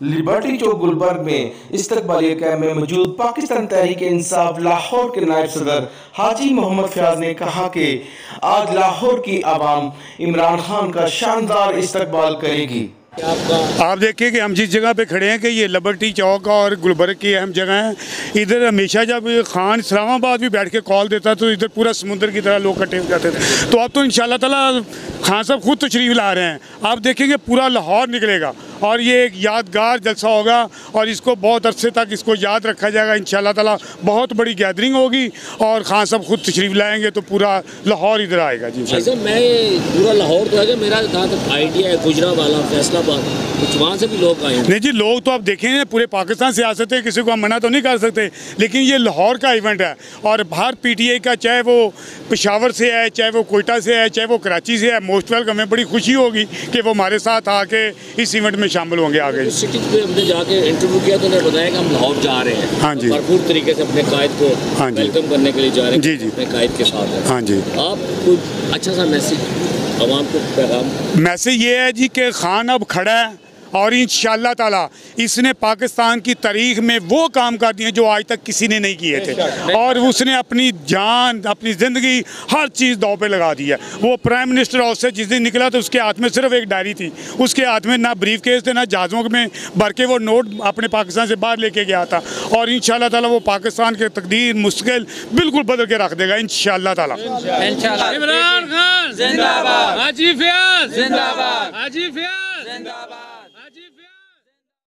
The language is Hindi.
लिबर्टी चौक गुलबर्ग में इस्तकबालिया कैंप में मौजूद पाकिस्तान तहरीक इंसाफ लाहौर के नायब सदर हाजी मोहम्मद फयाज ने कहा कि आज लाहौर की आवाम इमरान खान का शानदार इस्तकबाल करेगी। आप देखिए कि हम जिस जगह पे खड़े हैं कि ये लिबर्टी चौक और गुलबर्ग की अहम जगह है। इधर हमेशा जब खान इस्लामाबाद भी बैठ के कॉल देता तो इधर पूरा समुद्र की तरह लोग इकट्ठे हो जाते थे। तो अब तो इंशाल्लाह ताला खान साहब खुद तशरीफ ला रहे हैं। आप देखेंगे पूरा लाहौर निकलेगा और ये एक यादगार जलसा होगा और इसको बहुत अरसे तक इसको याद रखा जाएगा। इंशाल्लाह ताला बहुत बड़ी गैदरिंग होगी और खान साहब खुद तशरीफ लाएंगे तो पूरा लाहौर इधर आएगा। जी मैं पूरा लाहौर तो है, मेरा जहाँ तक आइडिया है गुजरावाला फैसलाबाद कुछ वहाँ से भी लोग आए। नहीं जी, लोग तो आप देखेंगे पूरे पाकिस्तान से आ सकते हैं, किसी को हम मना तो नहीं कर सकते, लेकिन ये लाहौर का इवेंट है और बाहर PTI का चाहे वो पेशावर से है, चाहे वो कोयटा से है, चाहे वो कराची से है, मोस्ट वेलकम। हमें बड़ी खुशी होगी कि वो हमारे साथ आके इस इवेंट में शामिल होंगे। आगे सिटी पे हमने जाके इंटरव्यू किया तो उन्होंने बताया कि हम लाहौर जा रहे हैं। हाँ जी, भरपूर तरीके से अपने कायद को वेलकम करने के लिए जा रहे हैं। जी जी, अपने कायद के साथ। हाँ जी, आप कोई अच्छा सा मैसेज आवाम को पैगाम? मैसेज ये है जी कि खान अब खड़ा है और इंशाअल्लाह ताला इसने पाकिस्तान की तारीख में वो काम कर दिए जो आज तक किसी ने नहीं किए थे और उसने अपनी जान, अपनी ज़िंदगी, हर चीज़ दाव पे लगा दी है। वो प्राइम मिनिस्टर हाउस से जिस दिन निकला तो उसके हाथ में सिर्फ एक डायरी थी, उसके हाथ में ना ब्रीफ केस थे, ना जहाज़ों में भर के वो नोट अपने पाकिस्तान से बाहर लेके गया था और इंशाअल्लाह ताला वो पाकिस्तान के तकदीर मुश्किल बिल्कुल बदल के रख देगा इंशाअल्लाह ताला। इमरान खान जिंदाबाद, हाजी फयाज जिंदाबाद, हाजी फयाज।